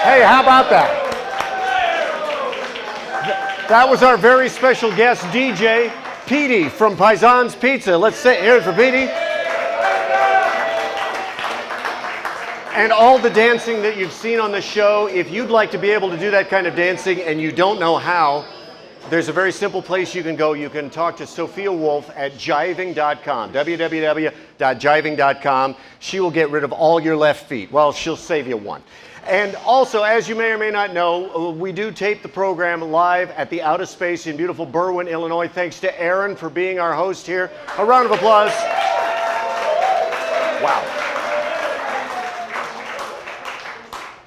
Hey, how about that? That was our very special guest DJ, Petey from Paisan's Pizza. Let's say, here's for Petey. And all the dancing that you've seen on the show, if you'd like to be able to do that kind of dancing and you don't know how, there's a very simple place you can go. You can talk to Sophia Wolf at jiving.com, www.jiving.com. She will get rid of all your left feet. Well, she'll save you one. And also, as you may or may not know, we do tape the program live at the Out of Space in beautiful Berwyn, Illinois. Thanks to Aaron for being our host here. A round of applause. Wow.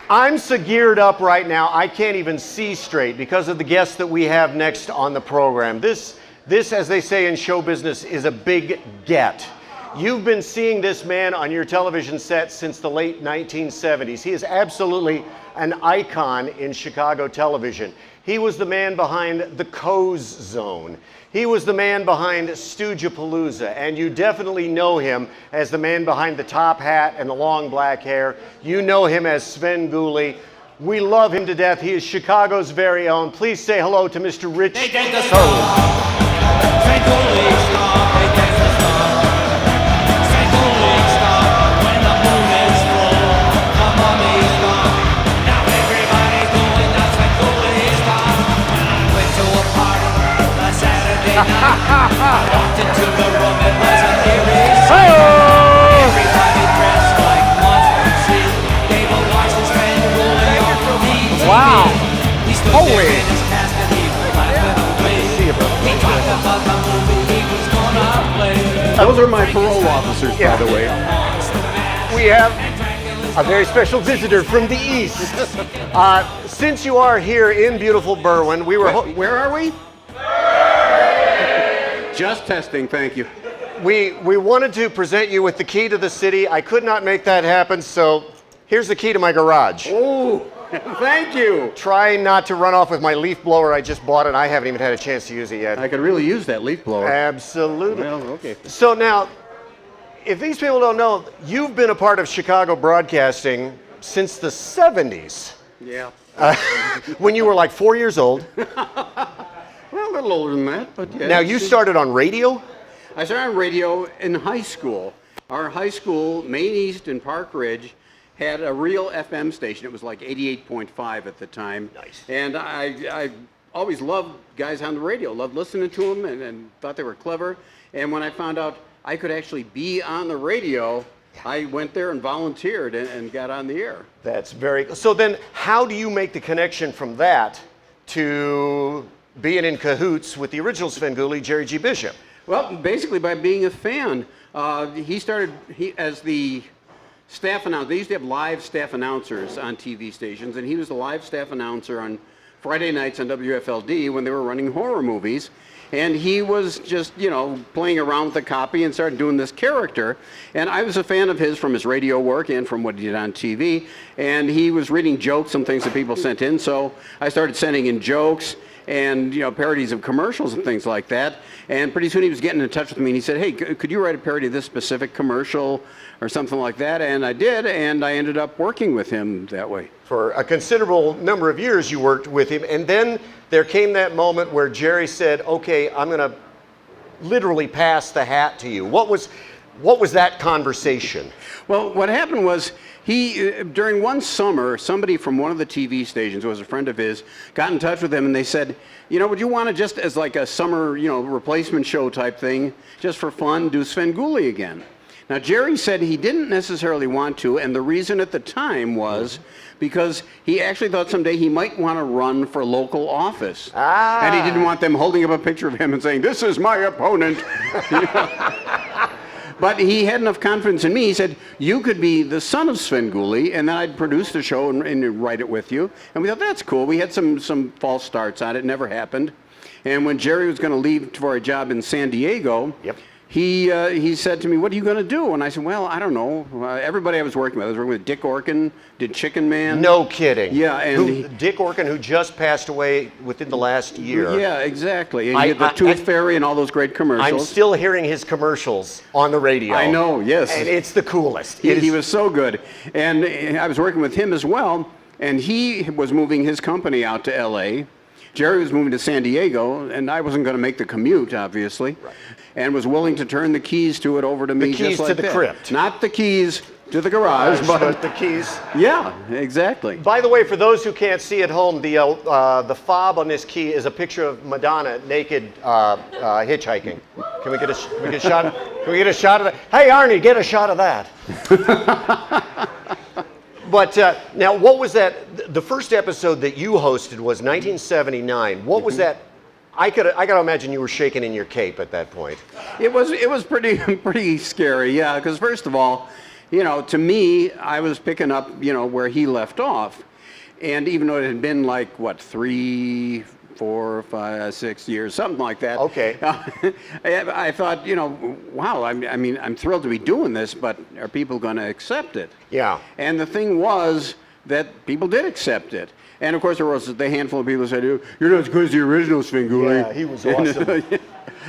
I'm so geared up right now, I can't even see straight because of the guests that we have next on the program. This, as they say in show business, is a big get. You've been seeing this man on your television set since the late 1970s. He is absolutely an icon in Chicago television. He was the man behind the Co's Zone. He was the man behind Stoogapalooza, and you definitely know him as the man behind the top hat and the long black hair. You know him as Svengoolie. We love him to death. He is Chicago's very own. Please say hello to Mr. Rich Wow. Holy. Those are my parole officers, by the way. We have a very special visitor from the East. Since you are here in beautiful Berwyn, we were... Where are we? Just testing, thank you. We wanted to present you with the key to the city. I could not make that happen, so here's the key to my garage. Oh, thank you. Try not to run off with my leaf blower. I just bought it. I haven't even had a chance to use it yet. I could really use that leaf blower. Absolutely. Well, okay. So now, if these people don't know, you've been a part of Chicago broadcasting since the 70s. Yeah. When you were like 4 years old. Well, a little older than that, but yeah. Now, you started on radio? I started on radio in high school. Our high school, Main East in Park Ridge, had a real FM station. It was like 88.5 at the time. Nice. And I always loved guys on the radio, loved listening to them and thought they were clever. And when I found out I could actually be on the radio, I went there and volunteered and got on the air. That's very... So then, how do you make the connection from that to being in cahoots with the original Svengoolie, Jerry G. Bishop? Well, basically by being a fan. He started as the staff announcer. They used to have live staff announcers on TV stations, and he was the live staff announcer on Friday nights on WFLD when they were running horror movies. And he was just, playing around with the copy and started doing this character. And I was a fan of his from his radio work and from what he did on TV. And he was reading jokes and things that people sent in, so I started sending in jokes and parodies of commercials and things like that. And pretty soon he was getting in touch with me and he said, hey, could you write a parody of this specific commercial or something like that? And I did, and I ended up working with him that way. For a considerable number of years you worked with him, and then there came that moment where Jerry said, okay, I'm going to literally pass the hat to you. What was that conversation? Well, what happened was during one summer, somebody from one of the TV stations, who was a friend of his, got in touch with him and they said, would you want to just as like a summer, replacement show type thing, just for fun, do Svengoolie again? Now, Jerry said he didn't necessarily want to, and the reason at the time was because he actually thought someday he might want to run for local office. And he didn't want them holding up a picture of him and saying, this is my opponent. But he had enough confidence in me. He said, you could be the son of Svengoolie, and then I'd produce the show and write it with you. And we thought, that's cool. We had some false starts on it. Never happened. And when Jerry was going to leave for a job in San Diego, he said to me, what are you going to do? And I said, well, I don't know. Everybody I was working with Dick Orkin, did Chicken Man. No kidding. Yeah. And Dick Orkin, who just passed away within the last year. Yeah, exactly. And he had the Tooth Fairy and all those great commercials. I'm still hearing his commercials on the radio. I know, yes. And it's the coolest. He was so good. And I was working with him as well. And he was moving his company out to L.A. Jerry was moving to San Diego, and I wasn't going to make the commute, obviously, and was willing to turn the keys to it over to me. The keys just like to the that. crypt. Not the keys to the garage, but the keys. Yeah, exactly. By the way, for those who can't see at home, the fob on this key is a picture of Madonna naked hitchhiking. Can we get a shot? Can we get a shot of that? Hey, Arnie, get a shot of that. But now, what was that? The first episode that you hosted was 1979. What was that? I gotta imagine you were shaking in your cape at that point. It was pretty scary, yeah. Because first of all, you know, to me, I was picking up, you know, where he left off, and even though it had been like what 3, 4, 5, 6 years, something like that. Okay. I thought, you know, wow. I mean, I'm thrilled to be doing this, but are people going to accept it? Yeah. And the thing was that people did accept it. And of course, there was the handful of people who said, "You're not as good as the original Svengoolie." Yeah, he was awesome.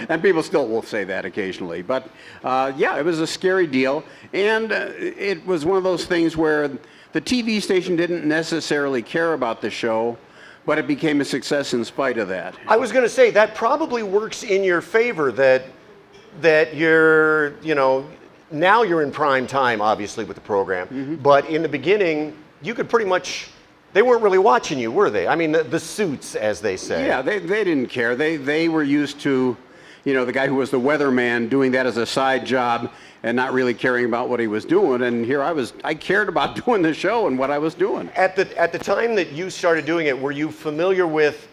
And people still will say that occasionally. But yeah, it was a scary deal. And it was one of those things where the TV station didn't necessarily care about the show, but it became a success in spite of that. I was going to say that probably works in your favor that you're, you know, now you're in prime time, obviously, with the program. But in the beginning, you could pretty much, they weren't really watching you, were they? I mean, the suits, as they say. Yeah, they didn't care. They were used to, you know, the guy who was the weatherman doing that as a side job and not really caring about what he was doing. And here I cared about doing the show and what I was doing. At the time that you started doing it, were you familiar with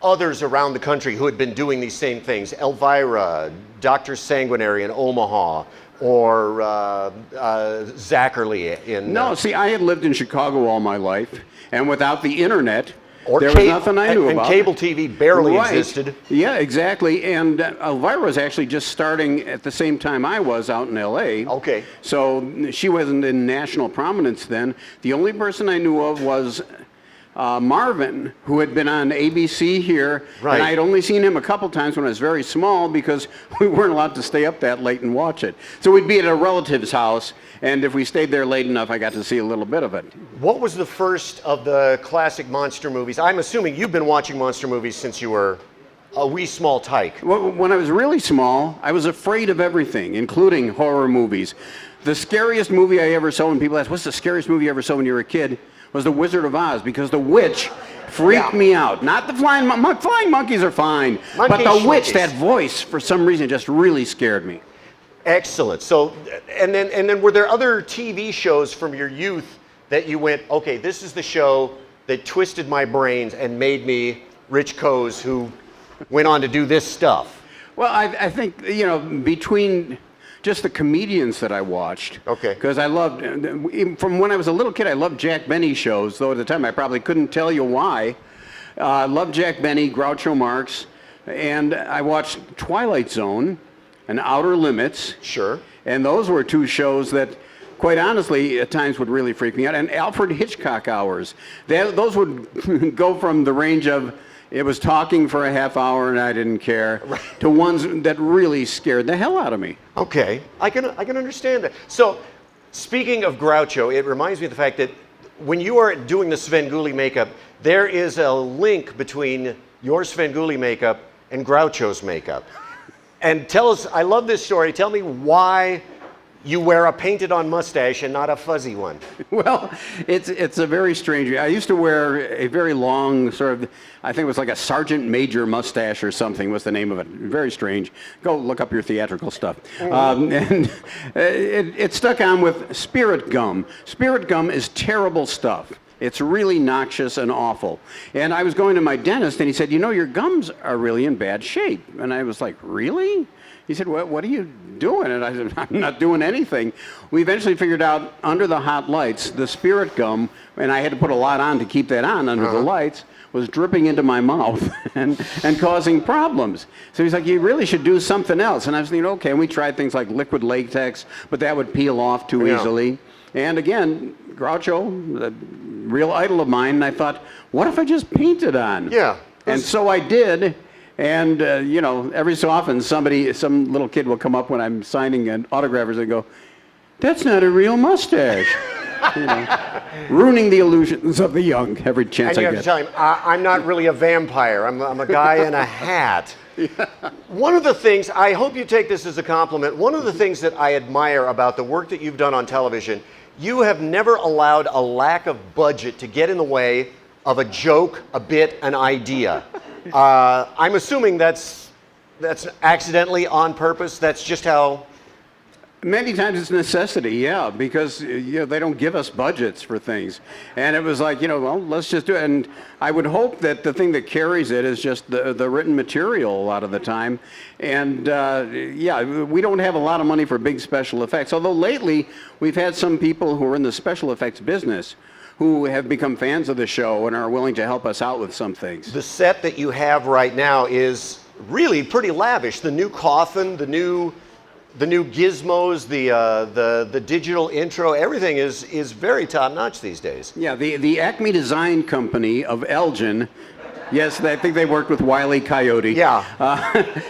others around the country who had been doing these same things? Elvira, Dr. Sanguinary in Omaha, or Zachary in... No, see, I had lived in Chicago all my life, and without the internet, Or there was nothing I knew and about. cable TV barely Right. existed. Yeah, exactly. And Elvira was actually just starting at the same time I was out in L.A. Okay. So she wasn't in national prominence then. The only person I knew of was Marvin, who had been on ABC here. Right. And I had only seen him a couple times when I was very small because we weren't allowed to stay up that late and watch it. So we'd be at a relative's house, and if we stayed there late enough, I got to see a little bit of it. What was the first of the classic monster movies? I'm assuming you've been watching monster movies since you were a wee small tyke. When I was really small, I was afraid of everything, including horror movies. The scariest movie I ever saw, when people ask, what's the scariest movie you ever saw when you were a kid, was The Wizard of Oz, because the witch freaked me out. Not the flying monkeys are fine, but the witch, that voice, for some reason, just really scared me. Excellent. So, and then were there other TV shows from your youth that you went, okay, this is the show that twisted my brains and made me Rich Coase, who went on to do this stuff? Well, I think, you know, between just the comedians that I watched. Okay. Because I loved, from when I was a little kid, I loved Jack Benny shows, though at the time I probably couldn't tell you why. I loved Jack Benny, Groucho Marx, and I watched Twilight Zone and Outer Limits. Sure. And those were two shows that, quite honestly, at times would really freak me out. And Alfred Hitchcock hours. Those would go from the range of, it was talking for a half hour and I didn't care, right, to ones that really scared the hell out of me. Okay, I can understand that. So, speaking of Groucho, it reminds me of the fact that when you are doing the Svengoolie makeup, there is a link between your Svengoolie makeup and Groucho's makeup. And tell us, I love this story, tell me why you wear a painted-on mustache and not a fuzzy one. Well, it's a very strange. I used to wear a very long sort of, I think it was like a sergeant major mustache or something was the name of it. Very strange. Go look up your theatrical stuff. And it stuck on with spirit gum. Spirit gum is terrible stuff. It's really noxious and awful. And I was going to my dentist and he said, you know, your gums are really in bad shape. And I was like, really? He said, what are you doing? And I said, I'm not doing anything. We eventually figured out under the hot lights, the spirit gum, and I had to put a lot on to keep that on under the lights, was dripping into my mouth and causing problems. So he's like, you really should do something else. And I was thinking, okay, and we tried things like liquid latex, but that would peel off too easily. And again, Groucho, a real idol of mine, and I thought, what if I just painted on? Yeah. And so I did. And, you know, every so often some little kid will come up when I'm signing an autographers and go, that's not a real mustache. Ruining the illusions of the young every chance And you I have to get. tell him, I'm not really a vampire. I'm a guy in a hat. One of the things, I hope you take this as a compliment, one of the things that I admire about the work that you've done on television, you have never allowed a lack of budget to get in the way of a joke, a bit, an idea. I'm assuming that's accidentally on purpose. That's just how. Many times it's necessity, yeah, because they don't give us budgets for things. And it was like, well, let's just do it. And I would hope that the thing that carries it is just the written material a lot of the time. And we don't have a lot of money for big special effects. Although lately we've had some people who are in the special effects business who have become fans of the show and are willing to help us out with some things. The set that you have right now is really pretty lavish. The new coffin, the new gizmos, the digital intro, everything is very top notch these days. Yeah, the Acme Design Company of Elgin, yes, I think they worked with Wile E. Coyote. Yeah.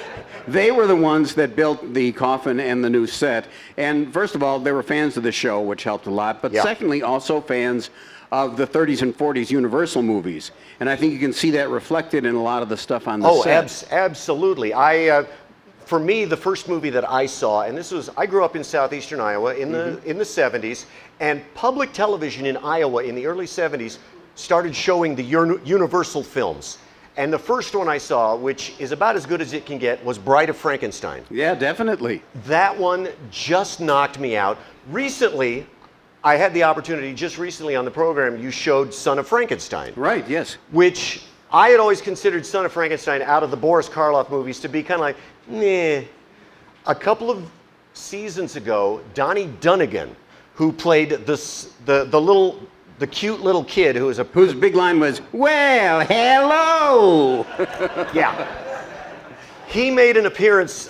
They were the ones that built the coffin and the new set. And first of all, they were fans of the show, which helped a lot. But secondly, also fans of the 30s and 40s Universal movies. And I think you can see that reflected in a lot of the stuff on the set. Oh, absolutely. For me, the first movie that I saw, and I grew up in southeastern Iowa in the 70s, and public television in Iowa in the early 70s started showing the Universal films. And the first one I saw, which is about as good as it can get, was Bride of Frankenstein. Yeah, definitely. That one just knocked me out. Recently, I had the opportunity, just recently on the program, you showed Son of Frankenstein. Right, yes. Which I had always considered Son of Frankenstein out of the Boris Karloff movies to be kind of like, meh. A couple of seasons ago, Donnie Dunnigan, who played the cute little kid whose big line was, "Well, hello." Yeah. He made an appearance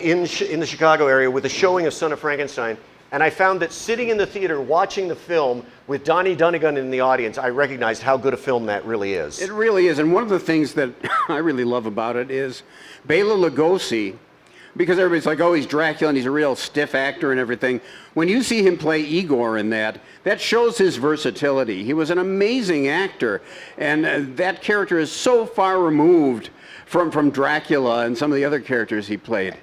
in the Chicago area with a showing of Son of Frankenstein, and I found that sitting in the theater watching the film with Donnie Dunnigan in the audience, I recognized how good a film that really is. It really is, and one of the things that I really love about it is Bela Lugosi, because everybody's like, oh, he's Dracula and he's a real stiff actor and everything. When you see him play Igor in that shows his versatility. He was an amazing actor, and that character is so far removed from Dracula and some of the other characters he played.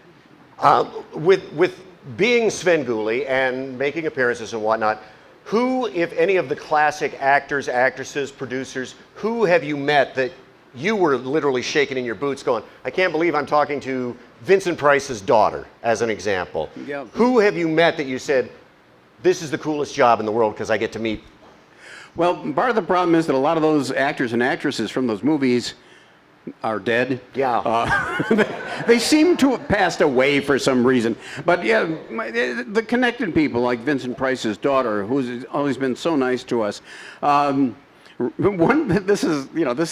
With being Svengoolie and making appearances and whatnot, who, if any of the classic actors, actresses, producers, who have you met that you were literally shaking in your boots going, I can't believe I'm talking to Vincent Price's daughter, as an example. Yeah. Who have you met that you said, this is the coolest job in the world because I get to meet? Well, part of the problem is that a lot of those actors and actresses from those movies are dead. Yeah. They seem to have passed away for some reason. But yeah, the connected people like Vincent Price's daughter, who's always been so nice to us. This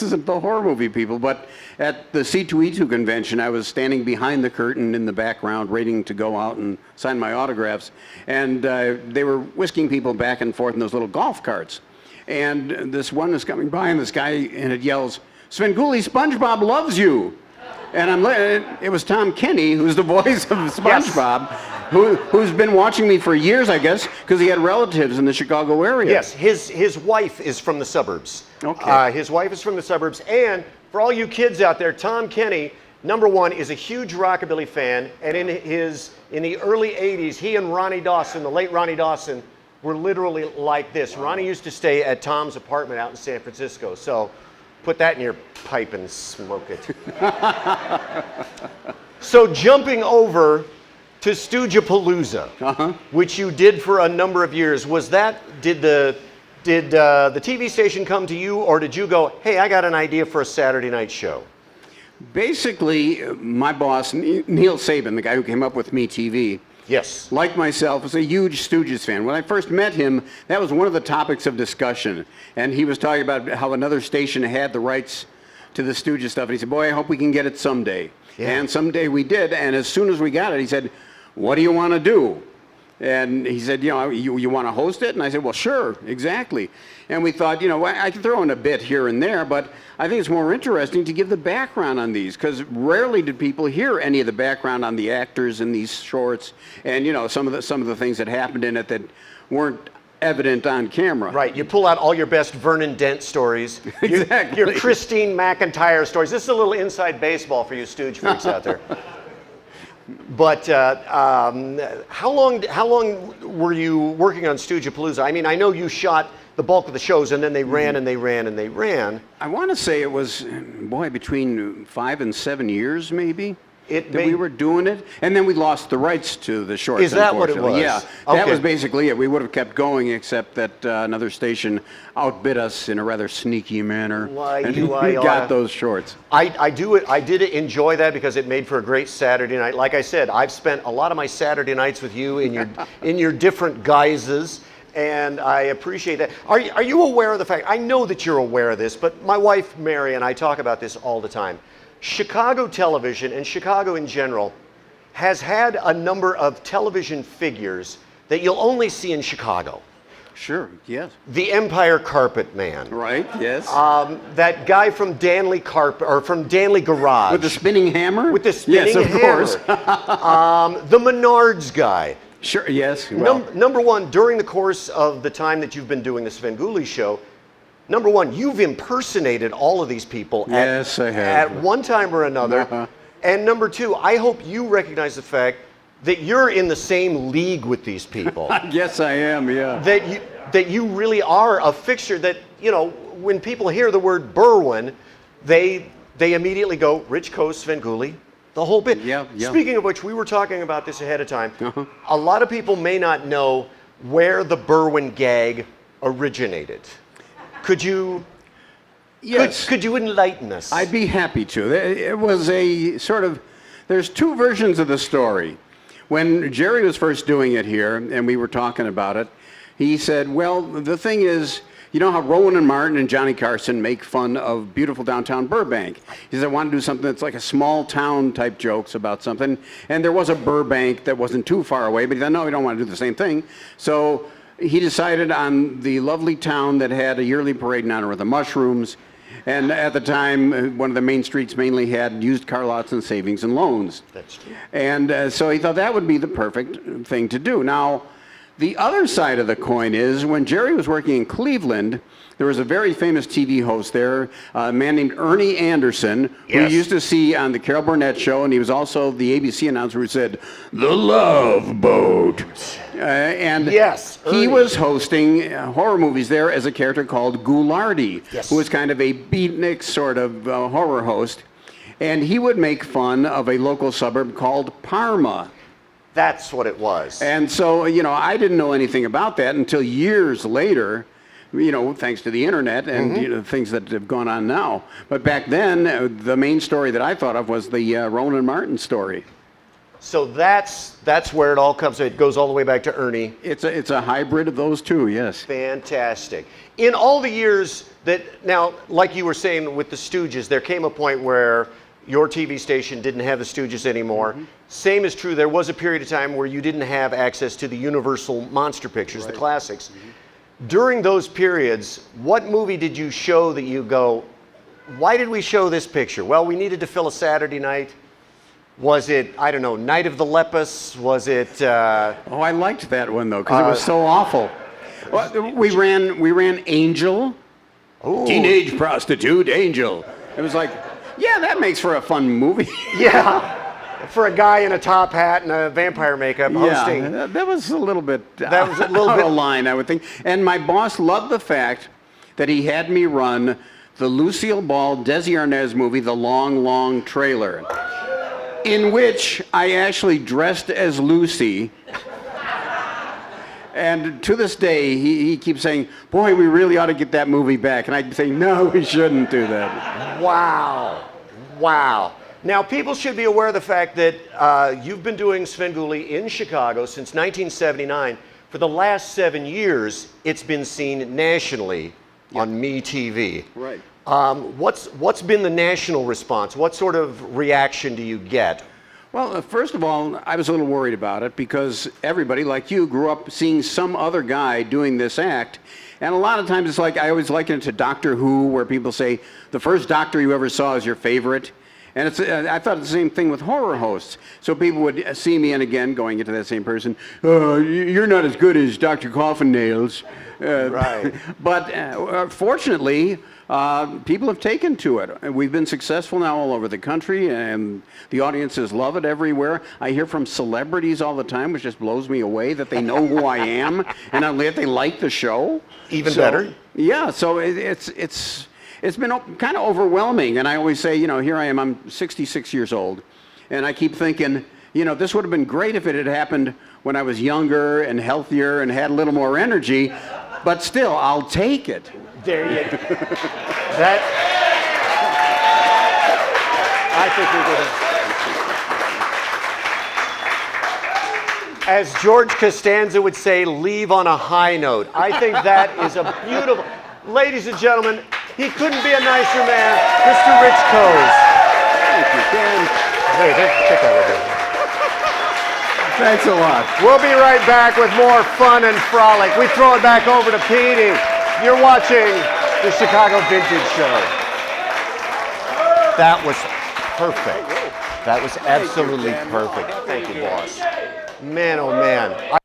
isn't the horror movie people, but at the C2E2 convention, I was standing behind the curtain in the background, waiting to go out and sign my autographs, and they were whisking people back and forth in those little golf carts. And this one is coming by, and this guy, and it yells, "Svengoolie, SpongeBob loves you." And it was Tom Kenny, who's the voice of SpongeBob, who's been watching me for years, I guess, because he had relatives in the Chicago area. Yes, his wife is from the suburbs. Okay. His wife is from the suburbs, and for all you kids out there, Tom Kenny, number one, is a huge rockabilly fan, and in the early 80s, he and Ronnie Dawson, the late Ronnie Dawson, were literally like this. Ronnie used to stay at Tom's apartment out in San Francisco, so put that in your pipe and smoke it. So jumping over to Stoojapalooza, which you did for a number of years, did the TV station come to you, or did you go, hey, I got an idea for a Saturday night show? Basically, my boss, Neil Saban, the guy who came up with MeTV, yes, like myself, was a huge Stooges fan. When I first met him, that was one of the topics of discussion. And he was talking about how another station had the rights to the Stooges stuff. And he said, boy, I hope we can get it someday. Yeah. And someday we did. And as soon as we got it, he said, what do you want to do? And he said, you want to host it? And I said, well, sure, exactly. And we thought, I can throw in a bit here and there, but I think it's more interesting to give the background on these, because rarely did people hear any of the background on the actors in these shorts, and some of the things that happened in it that weren't evident on camera. Right, you pull out all your best Vernon Dent stories, Exactly. your Christine McIntyre stories. This is a little inside baseball for you Stooge freaks out there. But how long were you working on Stoogepalooza? I mean, I know you shot the bulk of the shows, and then they ran and they ran and they ran. I want to say it was, boy, between 5 and 7 years, maybe. We were doing it, and then we lost the rights to the shorts. Is that what it was? Yeah, okay. That was basically it. We would have kept going, except that another station outbid us in a rather sneaky manner. And we got those shorts. I did enjoy that because it made for a great Saturday night. Like I said, I've spent a lot of my Saturday nights with you in your different guises. And I appreciate that. Are you aware of the fact, I know that you're aware of this, but my wife Mary and I talk about this all the time. Chicago television and Chicago in general has had a number of television figures that you'll only see in Chicago. Sure, yes. The Empire Carpet Man. Right, yes. That guy from Danley from Danley Garage. With the spinning hammer? With the spinning hammer. Yes, of course. The Menards guy. Sure, yes. Well. Number one, during the course of the time that you've been doing the Svengoolie show, number one, you've impersonated all of these people yes, I have. At one time or another. And number two, I hope you recognize the fact that you're in the same league with these people. Yes, I am, yeah. That you really are a fixture that, you know, when people hear the word Berwyn, they immediately go, Rich Coast, Svengoolie, the whole bit. Yeah. Speaking of which, we were talking about this ahead of time. A lot of people may not know where the Berwyn Gag originated. Could you could you enlighten us? I'd be happy to. It was a sort of, there's two versions of the story. When Jerry was first doing it here, and we were talking about it, he said, well, the thing is, you know how Rowan and Martin and Johnny Carson make fun of beautiful downtown Burbank? He said, I want to do something that's like a small town type jokes about something. And there was a Burbank that wasn't too far away, but he said, no, we don't want to do the same thing. So he decided on the lovely town that had a yearly parade in honor of the mushrooms. And at the time, one of the main streets mainly had used car lots and savings and loans. That's true. And so he thought that would be the perfect thing to do. Now, the other side of the coin is when Jerry was working in Cleveland, there was a very famous TV host there, a man named Ernie Anderson, who you used to see on the Carol Burnett Show, and he was also the ABC announcer who said, "The Love Boat." And he was hosting horror movies there as a character called Ghoulardi, who was kind of a beatnik sort of horror host. And he would make fun of a local suburb called Parma. That's what it was. And so, you know, I didn't know anything about that until years later, you know, thanks to the internet and you know, things that have gone on now. But back then, the main story that I thought of was the Rowan and Martin story. So that's where it all comes. It goes all the way back to Ernie. It's a hybrid of those two, yes. Fantastic. In all the years that, now, like you were saying with the Stooges, there came a point where your TV station didn't have the Stooges anymore. Same is true, there was a period of time where you didn't have access to the Universal monster pictures, the classics. During those periods, what movie did you show that you go, why did we show this picture? Well, we needed to fill a Saturday night. Was it, I don't know, Night of the Lepus? Was it... Oh, I liked that one, though, because it was so awful. Well, we ran Angel. Ooh. Teenage prostitute Angel. It was like, yeah, that makes for a fun movie. Yeah. For a guy in a top hat and a vampire makeup hosting. Yeah, that was a little bit out of line, I would think. And my boss loved the fact that he had me run the Lucille Ball, Desi Arnaz movie, The Long, Long Trailer, in which I actually dressed as Lucy. And to this day, he keeps saying, boy, we really ought to get that movie back. And I'd say, no, we shouldn't do that. Wow. Wow. Now, people should be aware of the fact that you've been doing Svengoolie in Chicago since 1979. For the last 7 years, it's been seen nationally on MeTV. Right. What's been the national response? What sort of reaction do you get? Well, first of all, I was a little worried about it because everybody, like you, grew up seeing some other guy doing this act. And a lot of times it's like, I always liken it to Doctor Who, where people say, the first doctor you ever saw is your favorite. And it's, I thought the same thing with horror hosts. So people would see me, and again, going into that same person, you're not as good as Dr. Coffin Nails. Right. But fortunately, people have taken to it. And we've been successful now all over the country, and the audiences love it everywhere. I hear from celebrities all the time, which just blows me away, that they know who I am, and that they like the show. Even better. Yeah, so it's been kind of overwhelming, and I always say, here I am, I'm 66 years old, and I keep thinking, this would have been great if it had happened when I was younger and healthier and had a little more energy, but still, I'll take it. There you go. I think we're going to, as George Costanza would say, leave on a high note. I think that is a beautiful, ladies and gentlemen, he couldn't be a nicer man, Mr. Rich Coase. Thank you, Ken. Hey, take that with you. Thanks a lot. We'll be right back with more fun and frolic. We throw it back over to Petey. You're watching the Chicago Vintage Show. That was perfect. That was absolutely perfect. Thank you, boss. Man, oh man.